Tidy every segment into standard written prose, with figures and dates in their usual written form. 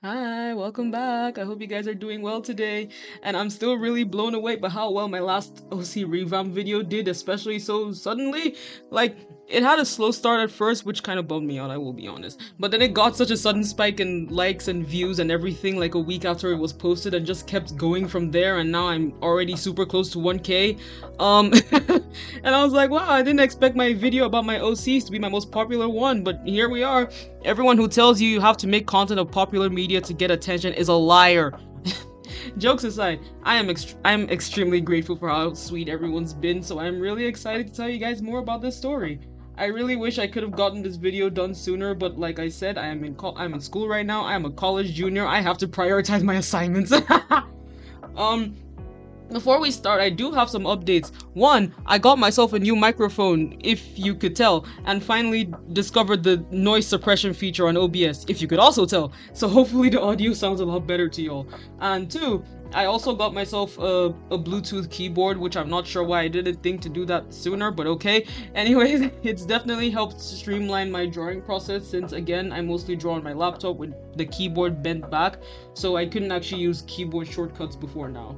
Hi, welcome back. I hope you guys are doing well today. And I'm still really blown away by how well my last OC revamp video did, especially so suddenly. Like, it had a slow start at first, which kind of bummed me out, I will be honest. But then it got such a sudden spike in likes and views and everything like a week after it was posted and just kept going from there. And now I'm already super close to 1K. And I was like, wow, I didn't expect my video about my OCs to be my most popular one, but here we are. Everyone who tells you you have to make content of popular media to get attention is a liar. Jokes aside, I'm extremely grateful for how sweet everyone's been, so I'm really excited to tell you guys more about this story. I really wish I could have gotten this video done sooner, but like I said, I'm in school right now. I am a college junior. I have to prioritize my assignments. um Before we start, I do have some updates. One, I got myself a new microphone, if you could tell, and finally discovered the noise suppression feature on OBS, if you could also tell. So hopefully the audio sounds a lot better to y'all. And two, I also got myself a Bluetooth keyboard, which I'm not sure why I didn't think to do that sooner, but okay. Anyways, it's definitely helped streamline my drawing process since, again, I mostly draw on my laptop with the keyboard bent back, so I couldn't actually use keyboard shortcuts before now.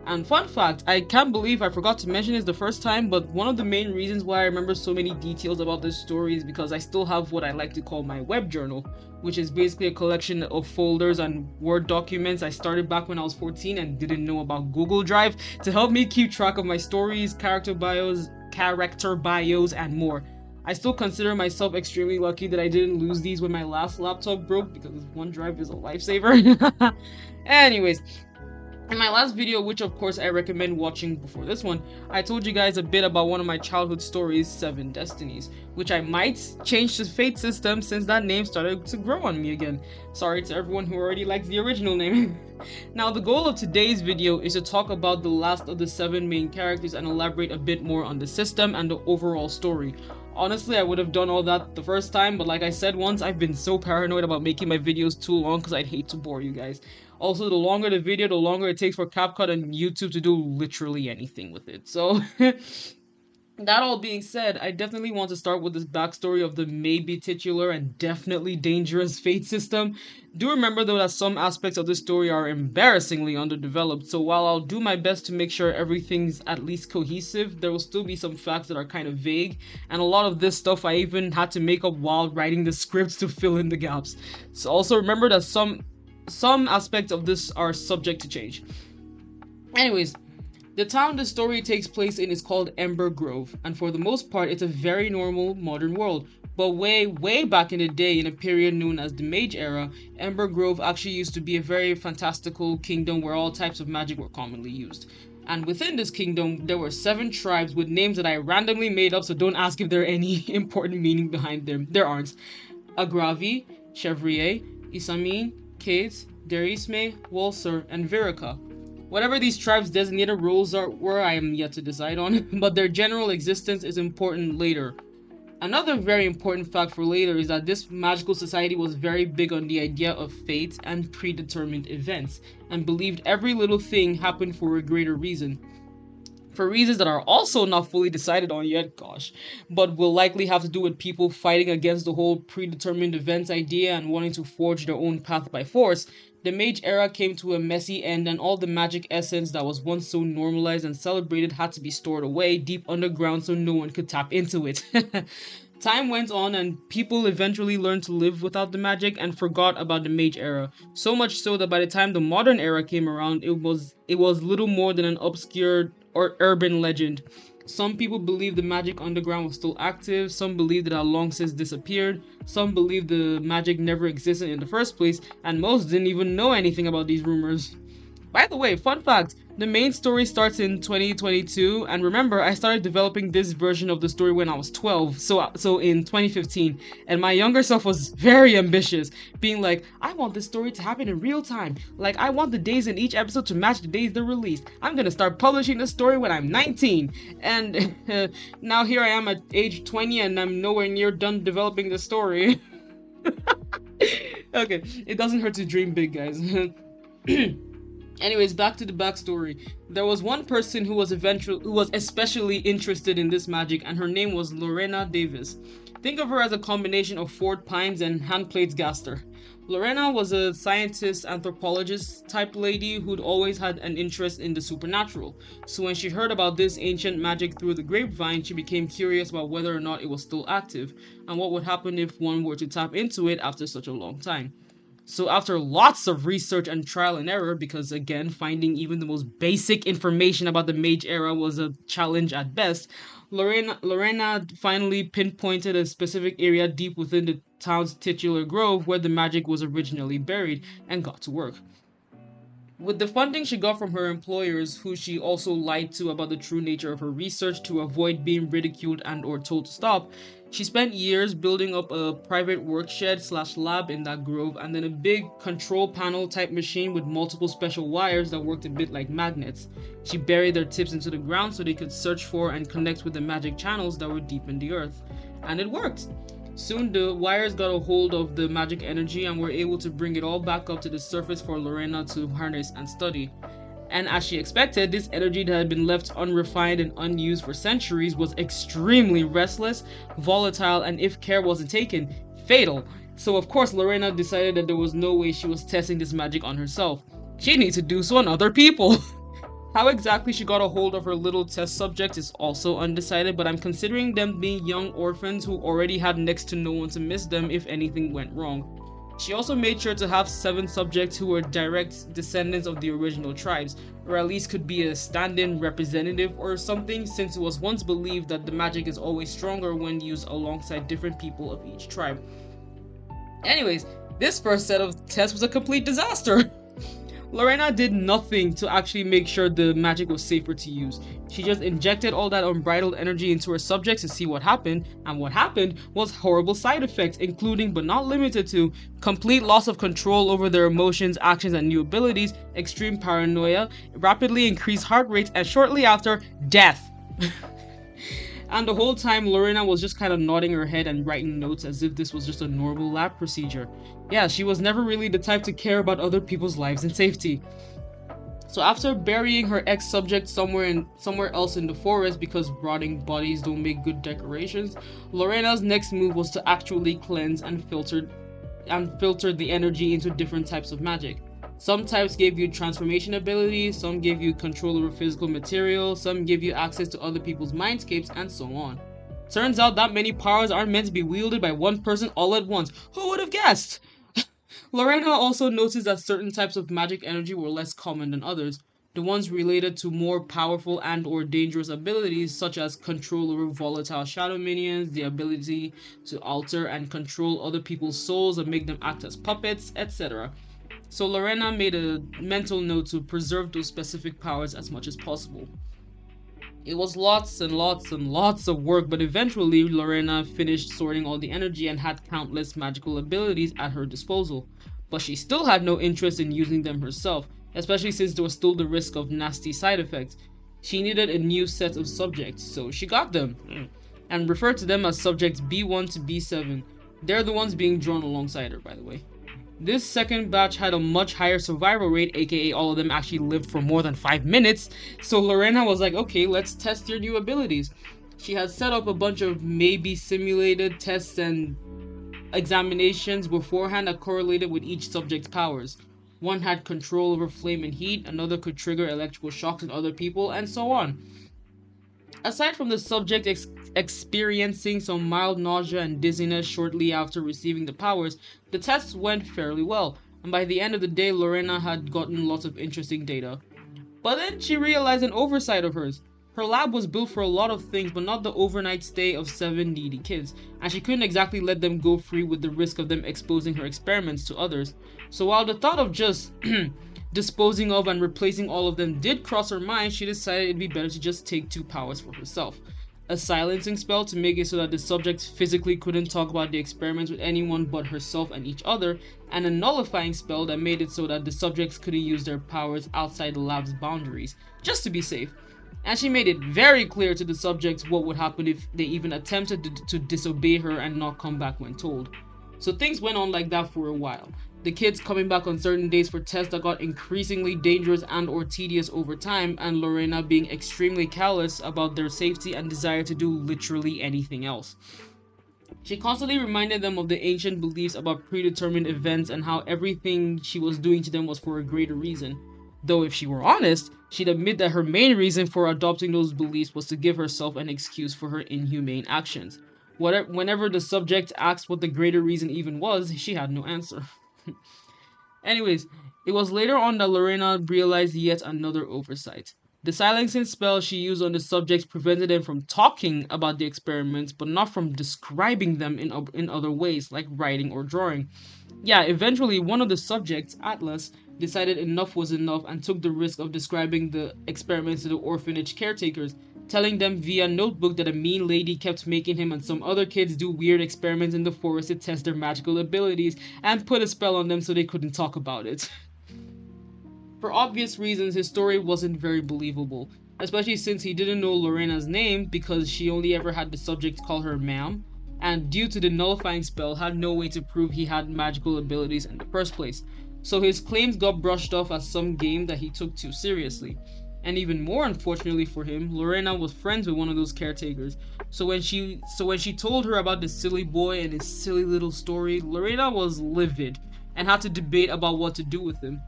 And fun fact, I can't believe I forgot to mention this the first time, but one of the main reasons why I remember so many details about this story is because I still have what I like to call my web journal, which is basically a collection of folders and Word documents I started back when I was 14 and didn't know about Google Drive to help me keep track of my stories, character bios, and more. I still consider myself extremely lucky that I didn't lose these when my last laptop broke because OneDrive is a lifesaver. Anyways, in my last video, which of course I recommend watching before this one, I told you guys a bit about one of my childhood stories, Seven Destinies, which I might change to Fate System since that name started to grow on me again. Sorry to everyone who already likes the original name. Now, the goal of today's video is to talk about the last of the 7 main characters and elaborate a bit more on the system and the overall story. Honestly, I would have done all that the first time, but like I said once, I've been so paranoid about making my videos too long because I'd hate to bore you guys. Also, the longer the video, the longer it takes for Capcut and YouTube to do literally anything with it. So, that all being said, I definitely want to start with this backstory of the maybe titular and definitely dangerous Fate system. Do remember though that some aspects of this story are embarrassingly underdeveloped, so while I'll do my best to make sure everything's at least cohesive, there will still be some facts that are kind of vague, and a lot of this stuff I even had to make up while writing the scripts to fill in the gaps. So also remember that some aspects of this are subject to change. Anyways, the town the story takes place in is called Ember Grove, and for the most part it's a very normal modern world. But way back in the day, in a period known as the Mage Era, Ember Grove actually used to be a very fantastical kingdom where all types of magic were commonly used. And within this kingdom, there were 7 tribes with names that I randomly made up, so don't ask if there are any important meaning behind them. There aren't. Agravi, Chevrier, Isamin, Kate, Derisme, Walser, and Virica. Whatever these tribes' designated roles were, I am yet to decide on, but their general existence is important later. Another very important fact for later is that this magical society was very big on the idea of fate and predetermined events, and believed every little thing happened for a greater reason. For reasons that are also not fully decided on yet, gosh, but will likely have to do with people fighting against the whole predetermined events idea and wanting to forge their own path by force, the Mage Era came to a messy end and all the magic essence that was once so normalized and celebrated had to be stored away deep underground so no one could tap into it. Time went on and people eventually learned to live without the magic and forgot about the Mage Era. So much so that by the time the modern era came around, it was little more than an obscure or urban legend. Some people believe the magic underground was still active, some believed it had long since disappeared, some believed the magic never existed in the first place, and most didn't even know anything about these rumors. By the way, fun fact, the main story starts in 2022, and remember, I started developing this version of the story when I was 12, so in 2015, and my younger self was very ambitious, being like, I want this story to happen in real time, like I want the days in each episode to match the days they're released. I'm gonna start publishing this story when I'm 19, and now here I am at age 20 and I'm nowhere near done developing the story. Okay, it doesn't hurt to dream big, guys. Anyways, back to the backstory. There was one person who was especially interested in this magic, and her name was Lorena Davis. Think of her as a combination of Fort Pines and Handplates Gaster. Lorena was a scientist, anthropologist type lady who'd always had an interest in the supernatural. So when she heard about this ancient magic through the grapevine, she became curious about whether or not it was still active, and what would happen if one were to tap into it after such a long time. So after lots of research and trial and error, because again, finding even the most basic information about the Mage era was a challenge at best, Lorena finally pinpointed a specific area deep within the town's titular grove where the magic was originally buried and got to work. With the funding she got from her employers, who she also lied to about the true nature of her research to avoid being ridiculed and or told to stop, she spent years building up a private workshed/lab in that grove and then a big control panel type machine with multiple special wires that worked a bit like magnets. She buried their tips into the ground so they could search for and connect with the magic channels that were deep in the earth. And it worked. Soon the wires got a hold of the magic energy and were able to bring it all back up to the surface for Lorena to harness and study. And as she expected, this energy that had been left unrefined and unused for centuries was extremely restless, volatile, and if care wasn't taken, fatal. So of course Lorena decided that there was no way she was testing this magic on herself. She needs to do so on other people. How exactly she got a hold of her little test subject is also undecided, but I'm considering them being young orphans who already had next to no one to miss them if anything went wrong. She also made sure to have 7 subjects who were direct descendants of the original tribes, or at least could be a stand-in representative or something, since it was once believed that the magic is always stronger when used alongside different people of each tribe. Anyways, this first set of tests was a complete disaster. Lorena did nothing to actually make sure the magic was safer to use. She just injected all that unbridled energy into her subjects to see what happened, and what happened was horrible side effects, including but not limited to complete loss of control over their emotions, actions, and new abilities, extreme paranoia, rapidly increased heart rates, and shortly after, death. And the whole time, Lorena was just kind of nodding her head and writing notes as if this was just a normal lab procedure. Yeah, she was never really the type to care about other people's lives and safety. So after burying her ex-subject somewhere else in the forest because rotting bodies don't make good decorations, Lorena's next move was to actually cleanse and filter the energy into different types of magic. Some types gave you transformation abilities, some gave you control over physical material, some gave you access to other people's mindscapes, and so on. Turns out that many powers aren't meant to be wielded by one person all at once. Who would have guessed? Lorena also noticed that certain types of magic energy were less common than others. The ones related to more powerful and or dangerous abilities such as control over volatile shadow minions, the ability to alter and control other people's souls and make them act as puppets, etc. So Lorena made a mental note to preserve those specific powers as much as possible. It was lots and lots and lots of work, but eventually Lorena finished sorting all the energy and had countless magical abilities at her disposal. But she still had no interest in using them herself, especially since there was still the risk of nasty side effects. She needed a new set of subjects, so she got them, and referred to them as subjects B1 to B7. They're the ones being drawn alongside her, by the way. This second batch had a much higher survival rate, aka all of them actually lived for more than 5 minutes, so Lorena was like, okay, let's test your new abilities. She had set up a bunch of maybe simulated tests and examinations beforehand that correlated with each subject's powers. One had control over flame and heat, another could trigger electrical shocks in other people, and so on. Aside from the subject experiencing some mild nausea and dizziness shortly after receiving the powers, the tests went fairly well, and by the end of the day, Lorena had gotten lots of interesting data. But then she realized an oversight of hers. Her lab was built for a lot of things, but not the overnight stay of 7 needy kids, and she couldn't exactly let them go free with the risk of them exposing her experiments to others. So while the thought of just disposing of and replacing all of them did cross her mind, she decided it'd be better to just take 2 powers for herself. A silencing spell to make it so that the subjects physically couldn't talk about the experiments with anyone but herself and each other, and a nullifying spell that made it so that the subjects couldn't use their powers outside the lab's boundaries, just to be safe. And she made it very clear to the subjects what would happen if they even attempted to disobey her and not come back when told. So things went on like that for a while. The kids coming back on certain days for tests that got increasingly dangerous and or tedious over time, and Lorena being extremely callous about their safety and desire to do literally anything else. She constantly reminded them of the ancient beliefs about predetermined events and how everything she was doing to them was for a greater reason. Though, if she were honest, she'd admit that her main reason for adopting those beliefs was to give herself an excuse for her inhumane actions. Whenever the subject asked what the greater reason even was, she had no answer. Anyways, it was later on that Lorena realized yet another oversight. The silencing spell she used on the subjects prevented them from talking about the experiments, but not from describing them in other ways, like writing or drawing. Yeah, eventually, one of the subjects, Atlas, decided enough was enough and took the risk of describing the experiments to the orphanage caretakers, telling them via notebook that a mean lady kept making him and some other kids do weird experiments in the forest to test their magical abilities and put a spell on them so they couldn't talk about it. For obvious reasons, his story wasn't very believable, especially since he didn't know Lorena's name because she only ever had the subject call her ma'am, and due to the nullifying spell, had no way to prove he had magical abilities in the first place. So his claims got brushed off as some game that he took too seriously. And even more unfortunately for him, Lorena was friends with one of those caretakers. So when she told her about the silly boy and his silly little story, Lorena was livid and had to debate about what to do with him.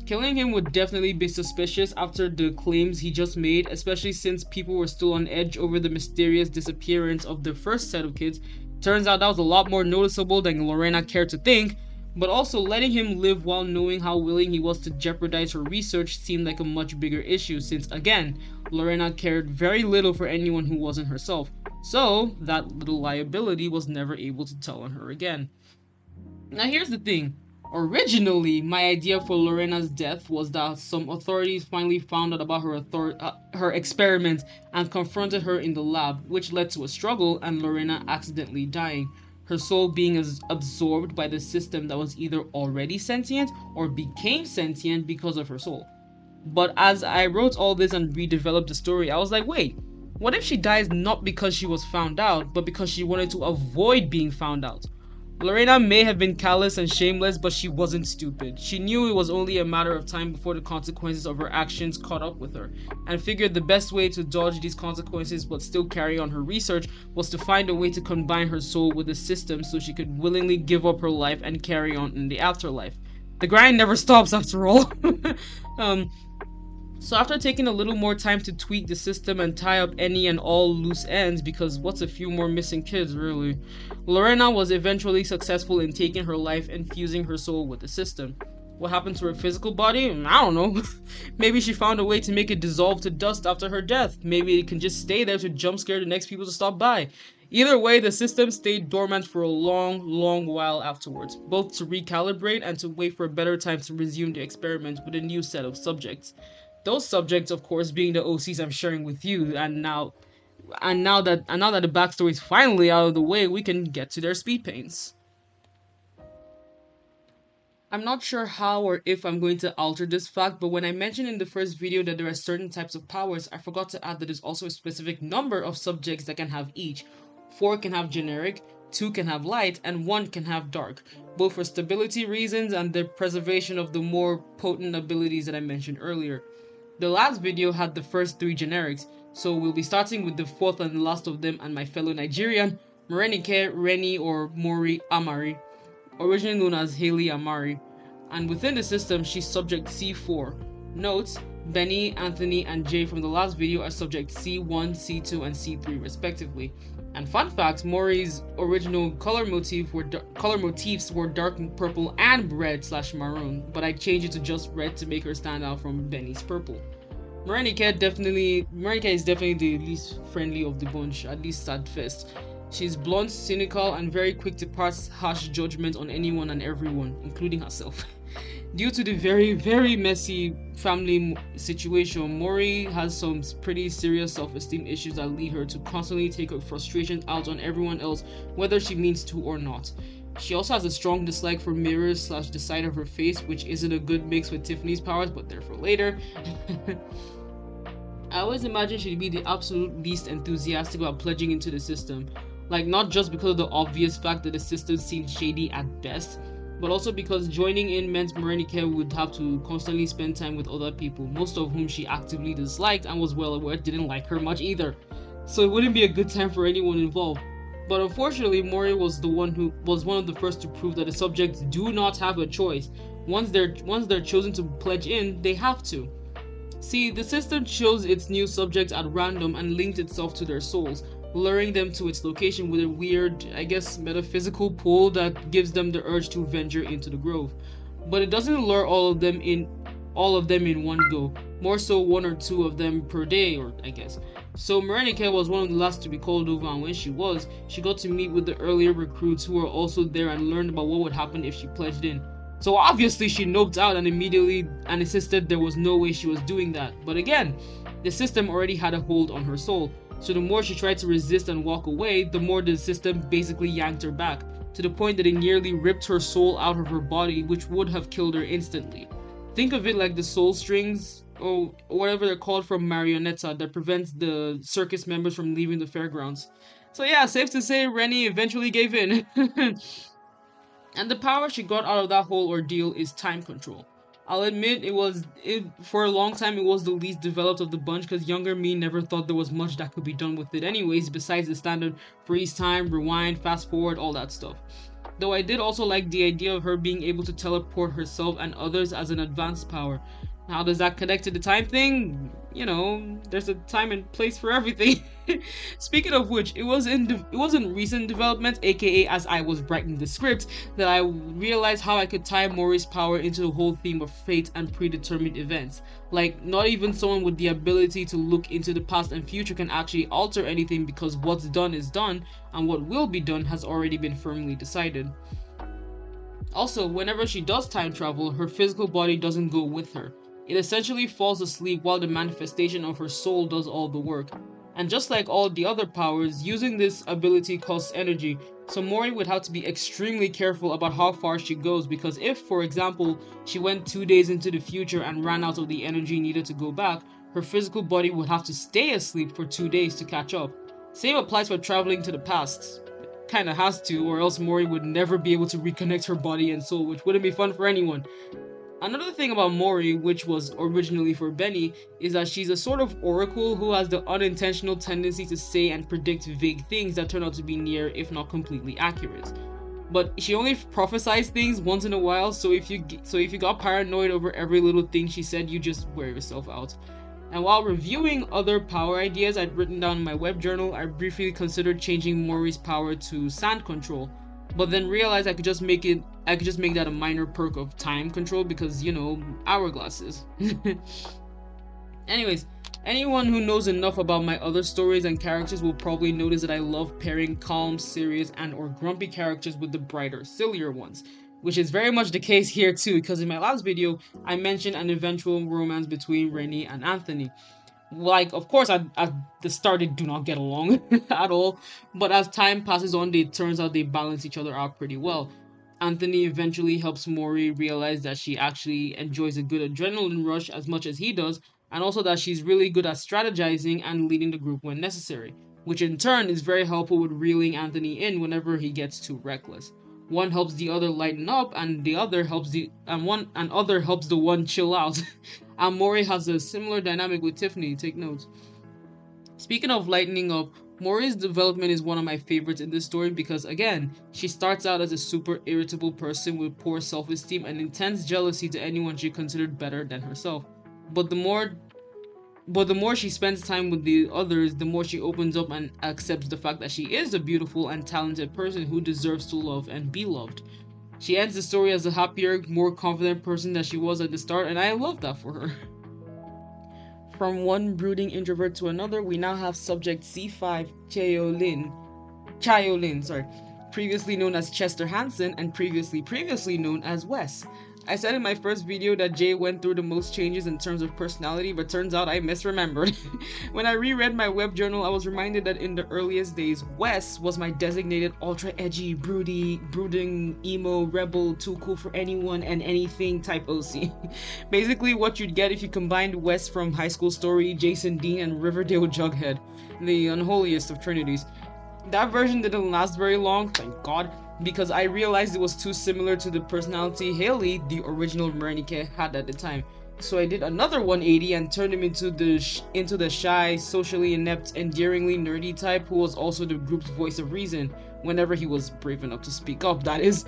Killing him would definitely be suspicious after the claims he just made, especially since people were still on edge over the mysterious disappearance of the first set of kids. Turns out that was a lot more noticeable than Lorena cared to think, but also letting him live while knowing how willing he was to jeopardize her research seemed like a much bigger issue since, again, Lorena cared very little for anyone who wasn't herself. So, that little liability was never able to tell on her again. Now here's the thing. Originally, my idea for Lorena's death was that some authorities finally found out about her experiments and confronted her in the lab, which led to a struggle and Lorena accidentally dying, her soul being absorbed by the system that was either already sentient or became sentient because of her soul. But as I wrote all this and redeveloped the story, I was like, wait, what if she dies not because she was found out, but because she wanted to avoid being found out? Lorena may have been callous and shameless, but she wasn't stupid. She knew it was only a matter of time before the consequences of her actions caught up with her, and figured the best way to dodge these consequences but still carry on her research was to find a way to combine her soul with the system so she could willingly give up her life and carry on in the afterlife. The grind never stops after all. So after taking a little more time to tweak the system and tie up any and all loose ends, because what's a few more missing kids really, Lorena was eventually successful in taking her life and fusing her soul with the system. What happened to her physical body? I don't know. Maybe she found a way to make it dissolve to dust after her death. Maybe it can just stay there to jump scare the next people to stop by. Either way, the system stayed dormant for a long, long while afterwards, both to recalibrate and to wait for a better time to resume the experiment with a new set of subjects. Those subjects, of course, being the OCs I'm sharing with you, and now that the backstory is finally out of the way, we can get to their speed paints. I'm not sure how or if I'm going to alter this fact, but when I mentioned in the first video that there are certain types of powers, I forgot to add that there's also a specific number of subjects that can have each. 4 can have generic, 2 can have light, and 1 can have dark, both for stability reasons and the preservation of the more potent abilities that I mentioned earlier. The last video had the first 3 generics, so we'll be starting with the 4th and last of them and my fellow Nigerian, Morenike, Reni, or Mori Amari, originally known as Haley Amari. And within the system, she's subject C4. Note, Benny, Anthony, and Jay from the last video are subject C1, C2, and C3 respectively. And fun fact, Mori's original color motifs were dark purple and red/maroon, but I changed it to just red to make her stand out from Benny's purple. Morenike is definitely the least friendly of the bunch, at least at first. She's blunt, cynical, and very quick to pass harsh judgment on anyone and everyone, including herself. Due to the very, very messy family situation, Mori has some pretty serious self-esteem issues that lead her to constantly take her frustration out on everyone else, whether she means to or not. She also has a strong dislike for mirrors / the side of her face, which isn't a good mix with Tiffany's powers, but they're for later. I always imagined she'd be the absolute least enthusiastic about pledging into the system. Like, not just because of the obvious fact that the system seemed shady at best, but also because joining in meant Morenike would have to constantly spend time with other people, most of whom she actively disliked and was well aware didn't like her much either. So it wouldn't be a good time for anyone involved. But unfortunately, Mori was one of the first to prove that the subjects do not have a choice. Once they're chosen to pledge in, they have to. See, the system chose its new subjects at random and linked itself to their souls, luring them to its location with a weird, I guess, metaphysical pull that gives them the urge to venture into the grove. But it doesn't lure all of them in one go. More so one or two of them per day, or I guess. So Morenike was one of the last to be called over, and when she got to meet with the earlier recruits who were also there and learned about what would happen if she pledged in. So obviously she noped out and immediately insisted there was no way she was doing that. But again, the system already had a hold on her soul. So the more she tried to resist and walk away, the more the system basically yanked her back, to the point that it nearly ripped her soul out of her body, which would have killed her instantly. Think of it like the soul strings, or whatever they're called, from Marionetta that prevents the circus members from leaving the fairgrounds. So yeah, safe to say Rennie eventually gave in. And the power she got out of that whole ordeal is time control. I'll admit it for a long time it was the least developed of the bunch because younger me never thought there was much that could be done with it anyways besides the standard freeze time, rewind, fast forward, all that stuff. Though I did also like the idea of her being able to teleport herself and others as an advanced power. How does that connect to the time thing? You know, there's a time and place for everything. Speaking of which, it was in recent development, aka as I was writing the script, that I realized how I could tie Mori's power into the whole theme of fate and predetermined events. Like, not even someone with the ability to look into the past and future can actually alter anything because what's done is done, and what will be done has already been firmly decided. Also, whenever she does time travel, her physical body doesn't go with her. It essentially falls asleep while the manifestation of her soul does all the work. And just like all the other powers, using this ability costs energy, so Mori would have to be extremely careful about how far she goes because if, for example, she went 2 days into the future and ran out of the energy needed to go back, her physical body would have to stay asleep for 2 days to catch up. Same applies for traveling to the past. Kinda has to, or else Mori would never be able to reconnect her body and soul, which wouldn't be fun for anyone. Another thing about Mori, which was originally for Benny, is that she's a sort of oracle who has the unintentional tendency to say and predict vague things that turn out to be near, if not completely accurate. But she only prophesies things once in a while, so if you got paranoid over every little thing she said, you just wear yourself out. And while reviewing other power ideas I'd written down in my web journal, I briefly considered changing Mori's power to sand control, but then realized I could just make that a minor perk of time control because, you know, hourglasses. Anyways, anyone who knows enough about my other stories and characters will probably notice that I love pairing calm, serious, and or grumpy characters with the brighter, sillier ones, which is very much the case here too, because in my last video, I mentioned an eventual romance between Rennie and Anthony. Like, of course, at the start, they do not get along at all, but as time passes on, it turns out they balance each other out pretty well. Anthony eventually helps Mori realize that she actually enjoys a good adrenaline rush as much as he does, and also that she's really good at strategizing and leading the group when necessary, which in turn is very helpful with reeling Anthony in whenever he gets too reckless. One helps the other lighten up, and the other helps the one chill out. And Mori has a similar dynamic with Tiffany, take notes. Speaking of lightening up, Mori's development is one of my favorites in this story because, again, she starts out as a super irritable person with poor self-esteem and intense jealousy to anyone she considered better than herself. But the more she spends time with the others, the more she opens up and accepts the fact that she is a beautiful and talented person who deserves to love and be loved. She ends the story as a happier, more confident person than she was at the start, and I love that for her. From one brooding introvert to another, we now have subject C5, Chaiyo Lin, previously known as Chester Hansen and previously known as Wes. I said in my first video that Jay went through the most changes in terms of personality, but turns out I misremembered. When I reread my web journal, I was reminded that in the earliest days, Wes was my designated ultra edgy, brooding, emo, rebel, too cool for anyone and anything type OC. Basically what you'd get if you combined Wes from High School Story, Jason Dean, and Riverdale Jughead, the unholiest of trinities. That version didn't last very long, thank God, because I realized it was too similar to the personality Haley, the original Morenike, had at the time. So I did another 180 and turned him into the shy, socially inept, endearingly nerdy type who was also the group's voice of reason whenever he was brave enough to speak up, that is.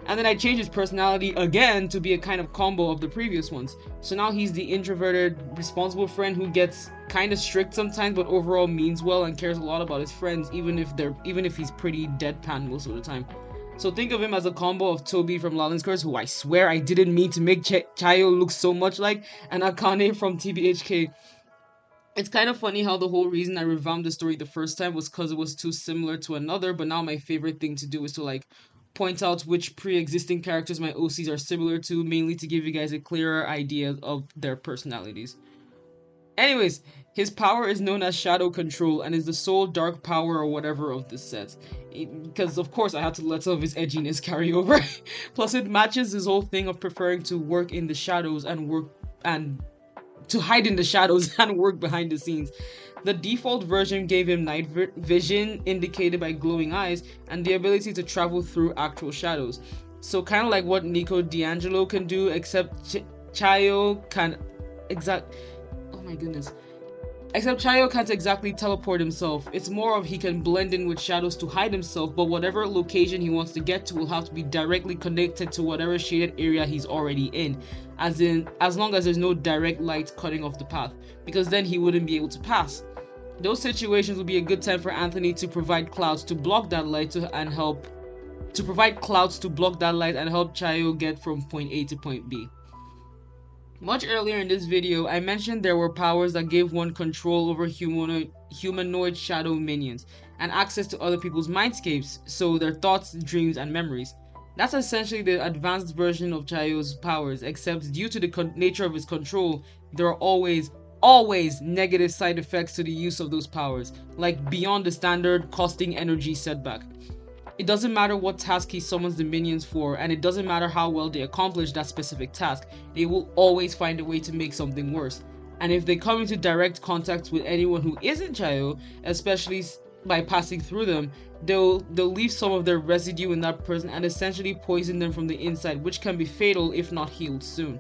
And then I changed his personality again to be a kind of combo of the previous ones. So now he's the introverted, responsible friend who gets kind of strict sometimes but overall means well and cares a lot about his friends even if he's pretty deadpan most of the time. So think of him as a combo of Toby from Lawlence Curse, who I swear I didn't mean to make Chaiyo look so much like, and Akane from TBHK. It's kind of funny how the whole reason I revamped the story the first time was because it was too similar to another, but now my favorite thing to do is to like point out which pre-existing characters my OCs are similar to, mainly to give you guys a clearer idea of their personalities. Anyways, his power is known as Shadow Control and is the sole dark power or whatever of this set. Because of course I had to let some of his edginess carry over. Plus it matches his whole thing of preferring to work in the shadows and to hide in the shadows and work behind the scenes. The default version gave him night vision indicated by glowing eyes and the ability to travel through actual shadows. So kind of like what Nico D'Angelo can do, except Chaiyo can oh my goodness. Except Chaiyo can't exactly teleport himself. It's more of he can blend in with shadows to hide himself, but whatever location he wants to get to will have to be directly connected to whatever shaded area he's already in. As long as there's no direct light cutting off the path, because then he wouldn't be able to pass. Those situations would be a good time for Anthony to provide clouds to block that light and help Chaiyo get from point A to point B. Much earlier in this video, I mentioned there were powers that gave one control over humanoid shadow minions, and access to other people's mindscapes, so their thoughts, dreams, and memories. That's essentially the advanced version of Chaiyo's powers, except due to the nature of his control, there are always negative side effects to the use of those powers, like beyond the standard costing energy setback. It doesn't matter what task he summons the minions for, and it doesn't matter how well they accomplish that specific task, they will always find a way to make something worse. And if they come into direct contact with anyone who isn't Chaiyo, especially by passing through them, they'll leave some of their residue in that person and essentially poison them from the inside, which can be fatal if not healed soon.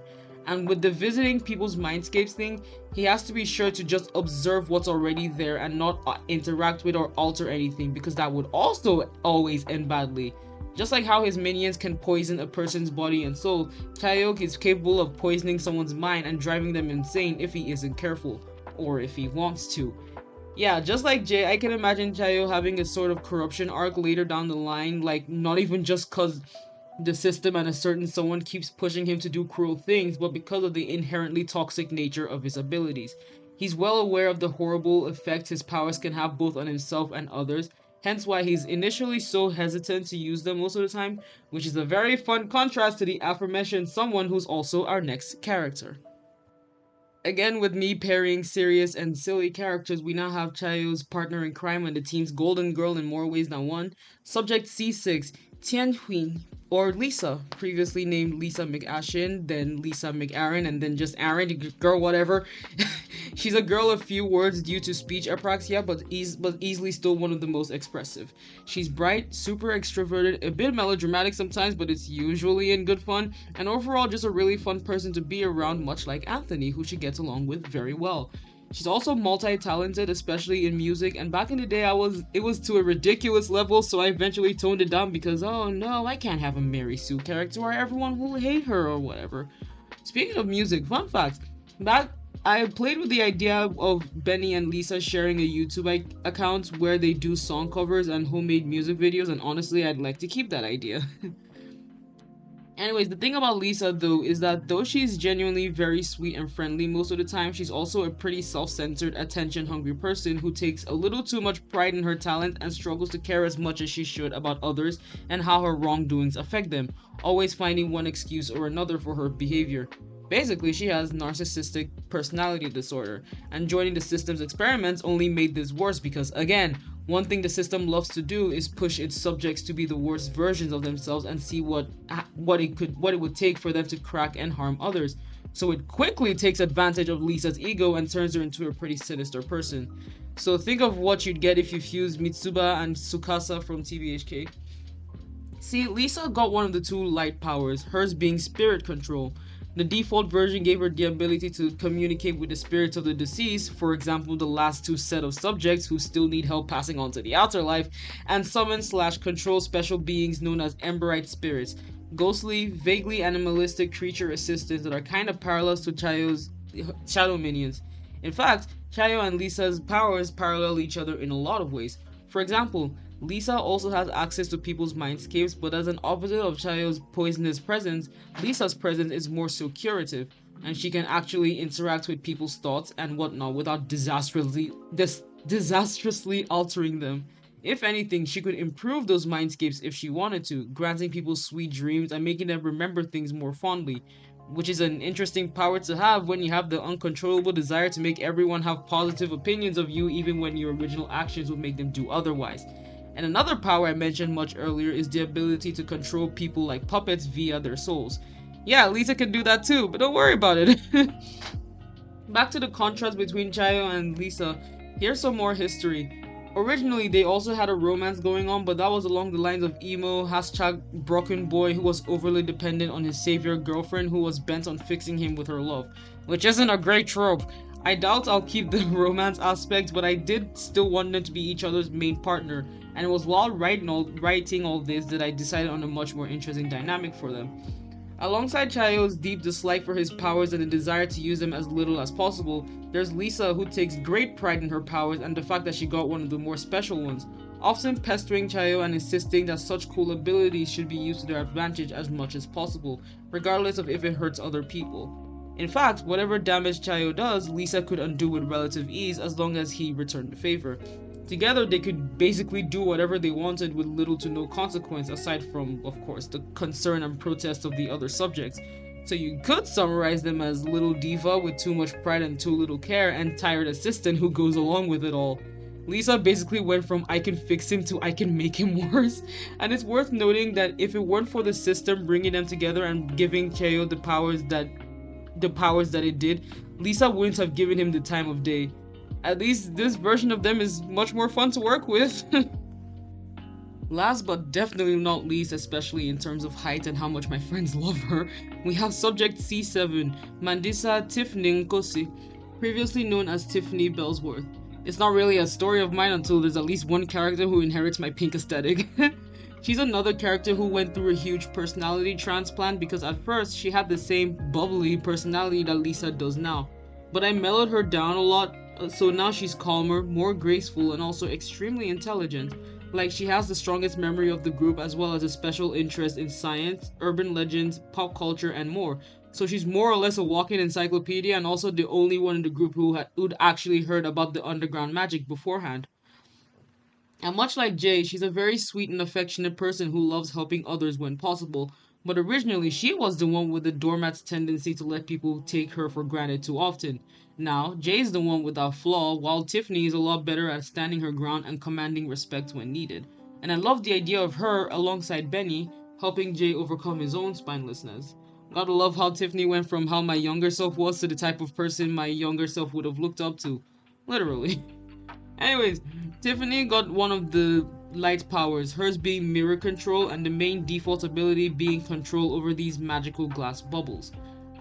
And with the visiting people's mindscapes thing, he has to be sure to just observe what's already there and not interact with or alter anything, because that would also always end badly. Just like how his minions can poison a person's body and soul, Chaiyo is capable of poisoning someone's mind and driving them insane if he isn't careful, or if he wants to. Yeah, just like Jay, I can imagine Chaiyo having a sort of corruption arc later down the line, like not even just cause the system and a certain someone keeps pushing him to do cruel things, but because of the inherently toxic nature of his abilities. He's well aware of the horrible effect his powers can have both on himself and others, hence why he's initially so hesitant to use them most of the time, which is a very fun contrast to the aforementioned someone who's also our next character. Again, with me pairing serious and silly characters, we now have Chaiyo's partner in crime and the team's golden girl in more ways than one, Subject C6, Tianhui, or Lisa, previously named Lisa McAshin, then Lisa McAaron, and then just Aaron, girl whatever. She's a girl of few words due to speech apraxia, but easily still one of the most expressive. She's bright, super extroverted, a bit melodramatic sometimes, but it's usually in good fun, and overall just a really fun person to be around, much like Anthony, who she gets along with very well. She's also multi-talented, especially in music, and back in the day it was to a ridiculous level, so I eventually toned it down because, oh no, I can't have a Mary Sue character or everyone will hate her or whatever. Speaking of music, fun fact, back I played with the idea of Benny and Lisa sharing a YouTube account where they do song covers and homemade music videos, and honestly I'd like to keep that idea. Anyways, the thing about Lisa though is that though she's genuinely very sweet and friendly most of the time, she's also a pretty self-centered, attention-hungry person who takes a little too much pride in her talent and struggles to care as much as she should about others and how her wrongdoings affect them, always finding one excuse or another for her behavior. Basically, she has narcissistic personality disorder, and joining the system's experiments only made this worse because, again, one thing the system loves to do is push its subjects to be the worst versions of themselves and see what it would take for them to crack and harm others. So it quickly takes advantage of Lisa's ego and turns her into a pretty sinister person. So think of what you'd get if you fused Mitsuba and Tsukasa from TBHK. See, Lisa got one of the two light powers, hers being spirit control. The default version gave her the ability to communicate with the spirits of the deceased, for example, the last two set of subjects who still need help passing on to the afterlife, and summon/control special beings known as Emberite spirits, ghostly, vaguely animalistic creature assistants that are kind of parallels to Chaiyo's shadow minions. In fact, Chaiyo and Lisa's powers parallel each other in a lot of ways. For example, Lisa also has access to people's mindscapes, but as an opposite of Chaiyo's poisonous presence, Lisa's presence is more so curative, and she can actually interact with people's thoughts and whatnot without disastrously altering them. If anything, she could improve those mindscapes if she wanted to, granting people sweet dreams and making them remember things more fondly, which is an interesting power to have when you have the uncontrollable desire to make everyone have positive opinions of you even when your original actions would make them do otherwise. And another power I mentioned much earlier is the ability to control people like puppets via their souls. Yeah, Lisa can do that too, but don't worry about it. Back to the contrast between Chaiyo and Lisa, here's some more history. Originally, they also had a romance going on, but that was along the lines of emo, #broken boy who was overly dependent on his savior girlfriend who was bent on fixing him with her love, which isn't a great trope. I doubt I'll keep the romance aspect, but I did still want them to be each other's main partner, and it was while writing all this that I decided on a much more interesting dynamic for them. Alongside Chaiyo's deep dislike for his powers and the desire to use them as little as possible, there's Lisa, who takes great pride in her powers and the fact that she got one of the more special ones, often pestering Chaiyo and insisting that such cool abilities should be used to their advantage as much as possible, regardless of if it hurts other people. In fact, whatever damage Chaiyo does, Lisa could undo with relative ease as long as he returned the favor. Together, they could basically do whatever they wanted with little to no consequence, aside from, of course, the concern and protest of the other subjects. So you could summarize them as little diva with too much pride and too little care, and tired assistant who goes along with it all. Lisa basically went from I can fix him to I can make him worse, and it's worth noting that if it weren't for the system bringing them together and giving Chaiyo the powers that it did, Lisa wouldn't have given him the time of day. At least this version of them is much more fun to work with. Last but definitely not least, especially in terms of height and how much my friends love her, we have subject C7, Mandisa Tiffany Nkosi, previously known as Tiffany Bellsworth. It's not really a story of mine until there's at least one character who inherits my pink aesthetic. She's another character who went through a huge personality transplant because at first she had the same bubbly personality that Lisa does now. But I mellowed her down a lot, so now she's calmer, more graceful, and also extremely intelligent. Like, she has the strongest memory of the group as well as a special interest in science, urban legends, pop culture, and more. So she's more or less a walking encyclopedia and also the only one in the group who'd actually heard about the underground magic beforehand. And much like Jay, she's a very sweet and affectionate person who loves helping others when possible. But originally, she was the one with the doormat's tendency to let people take her for granted too often. Now, Jay's the one without flaw, while Tiffany is a lot better at standing her ground and commanding respect when needed. And I love the idea of her, alongside Benny, helping Jay overcome his own spinelessness. Gotta love how Tiffany went from how my younger self was to the type of person my younger self would have looked up to. Literally. Anyways, Tiffany got one of the light powers, hers being mirror control and the main default ability being control over these magical glass bubbles.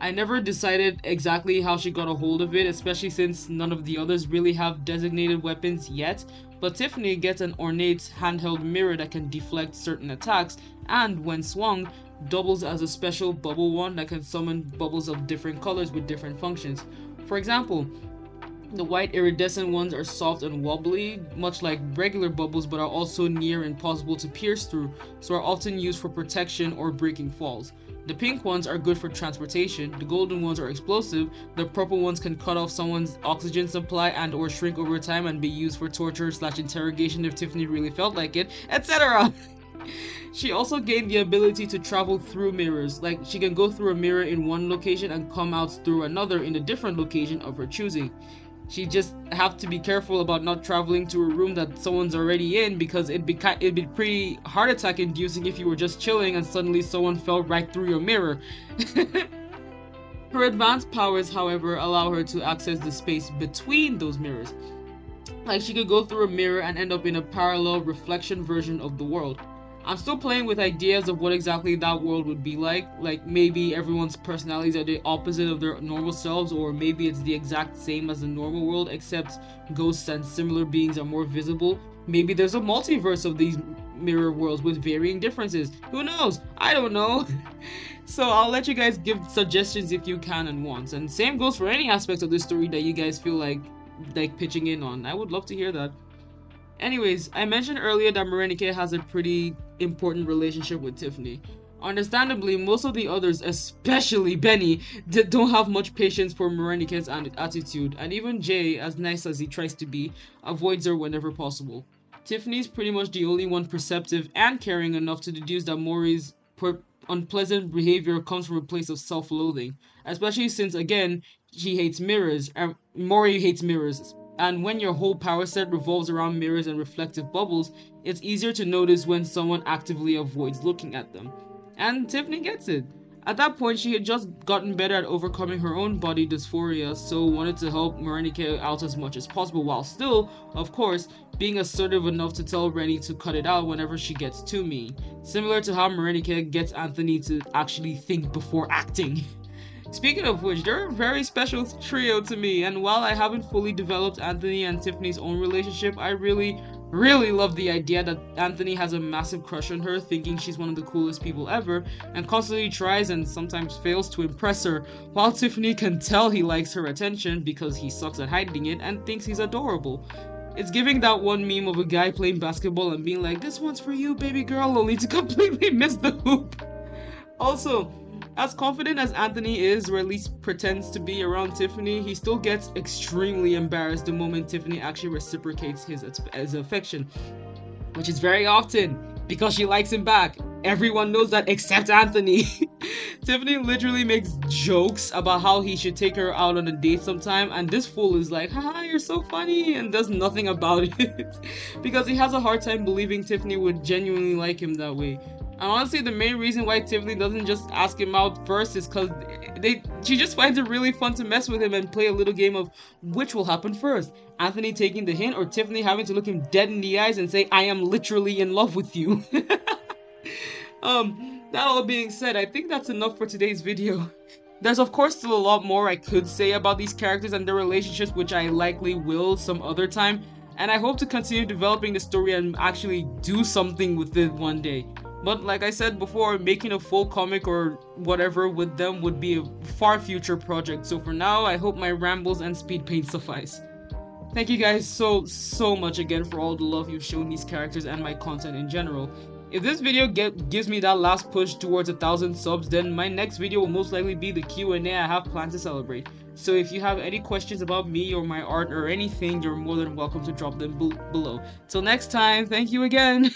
I never decided exactly how she got a hold of it, especially since none of the others really have designated weapons yet, but Tiffany gets an ornate handheld mirror that can deflect certain attacks and, when swung, doubles as a special bubble wand that can summon bubbles of different colors with different functions. For example, the white iridescent ones are soft and wobbly, much like regular bubbles, but are also near impossible to pierce through, so are often used for protection or breaking falls. The pink ones are good for transportation, the golden ones are explosive, the purple ones can cut off someone's oxygen supply and or shrink over time and be used for torture/interrogation if Tiffany really felt like it, etc. She also gained the ability to travel through mirrors, like she can go through a mirror in one location and come out through another in a different location of her choosing. She just have to be careful about not traveling to a room that someone's already in because it'd be pretty heart attack inducing if you were just chilling and suddenly someone fell right through your mirror. Her advanced powers, however, allow her to access the space between those mirrors. Like she could go through a mirror and end up in a parallel reflection version of the world. I'm still playing with ideas of what exactly that world would be like. Like maybe everyone's personalities are the opposite of their normal selves, or maybe it's the exact same as the normal world, except ghosts and similar beings are more visible. Maybe there's a multiverse of these mirror worlds with varying differences. Who knows? I don't know. So I'll let you guys give suggestions if you can and want. And same goes for any aspect of this story that you guys feel like pitching in on. I would love to hear that. Anyways, I mentioned earlier that Morenike has a pretty important relationship with Tiffany. Understandably, most of the others, especially Benny, don't have much patience for Morenike's attitude, and even Jay, as nice as he tries to be, avoids her whenever possible. Tiffany's pretty much the only one perceptive and caring enough to deduce that Maury's unpleasant behavior comes from a place of self-loathing, especially since, again, she hates mirrors, and Maury hates mirrors, and when your whole power set revolves around mirrors and reflective bubbles, it's easier to notice when someone actively avoids looking at them. And Tiffany gets it. At that point, she had just gotten better at overcoming her own body dysphoria, so wanted to help Morenike out as much as possible, while still, of course, being assertive enough to tell Rennie to cut it out whenever she gets too mean. Similar to how Morenike gets Anthony to actually think before acting. Speaking of which, they're a very special trio to me, and while I haven't fully developed Anthony and Tiffany's own relationship, I really love the idea that Anthony has a massive crush on her, thinking she's one of the coolest people ever, and constantly tries and sometimes fails to impress her, while Tiffany can tell he likes her attention because he sucks at hiding it and thinks he's adorable. It's giving that one meme of a guy playing basketball and being like, "This one's for you, baby girl," only to completely miss the hoop. Also, as confident as Anthony is, or at least pretends to be around Tiffany, he still gets extremely embarrassed the moment Tiffany actually reciprocates his affection, which is very often because she likes him back. Everyone knows that except Anthony. Tiffany literally makes jokes about how he should take her out on a date sometime, and this fool is like, haha, you're so funny, and does nothing about it. Because he has a hard time believing Tiffany would genuinely like him that way. And honestly, the main reason why Tiffany doesn't just ask him out first is because she just finds it really fun to mess with him and play a little game of which will happen first. Anthony taking the hint, or Tiffany having to look him dead in the eyes and say, "I am literally in love with you." That all being said, I think that's enough for today's video. There's of course still a lot more I could say about these characters and their relationships, which I likely will some other time, and I hope to continue developing the story and actually do something with it one day. But like I said before, making a full comic or whatever with them would be a far future project, so for now, I hope my rambles and speed paint suffice. Thank you guys so much again for all the love you've shown these characters and my content in general. If this video gives me that last push towards 1,000 subs, then my next video will most likely be the Q&A I have planned to celebrate. So if you have any questions about me or my art or anything, you're more than welcome to drop them below. Till next time, thank you again!